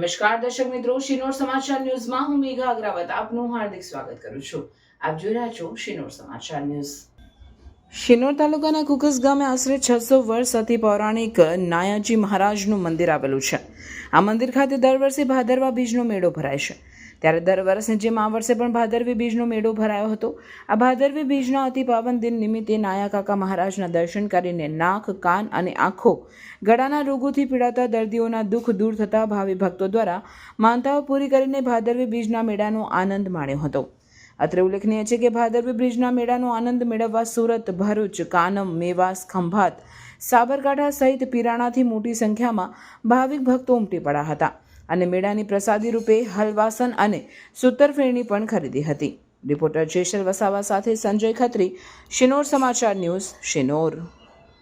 નમસ્કાર દર્શક મિત્રો, શિનોર સમાચાર ન્યૂઝમાં હું મેઘા અગ્રવાલ આપનું હાર્દિક સ્વાગત કરું છું। આપ જોઈ રહ્યા છો શિનોર સમાચાર ન્યૂઝ। શિનોર તાલુકાના કુકસ ગામે આશરે 600 વર્ષ અતિ પૌરાણિક નાયાજી મહારાજનું મંદિર આવેલું છે। આ મંદિર ખાતે દર વર્ષે ભાદરવા બીજનો મેળો ભરાય છે। ત્યારે દર વર્ષની જેમ આ વર્ષે પણ ભાદરવી બીજનો મેળો ભરાયો હતો। આ ભાદરવી બીજના અતિ પાવન દિન નિમિત્તે નાયા કાકા મહારાજના દર્શન કરીને નાક, કાન અને આંખો, ગળાના રોગોથી પીડાતા દર્દીઓના દુઃખ દૂર થતા ભાવિ ભક્તો દ્વારા માનતાઓ પૂરી કરીને ભાદરવી બીજના મેળાનો આનંદ માણ્યો હતો। અત્રે ઉલ્લેખનીય છે કે ભાદરવી બીજના મેળાનો આનંદ મેળવવા સુરત, ભરૂચ, કાનમ, મેવાસ, ખંભાત, સાબરકાંઠા સહિત પીરાણાથી મોટી સંખ્યામાં ભાવિક ભક્તો ઉમટી પડ્યા હતા અને મેળાની પ્રસાદી રૂપે હલવાસન અને સૂતરફેણી પણ ખરીદી હતી। રિપોર્ટર જેસલ વસાવા સાથે સંજય ખત્રી, શિનોર સમાચાર ન્યૂઝ, શિનોર।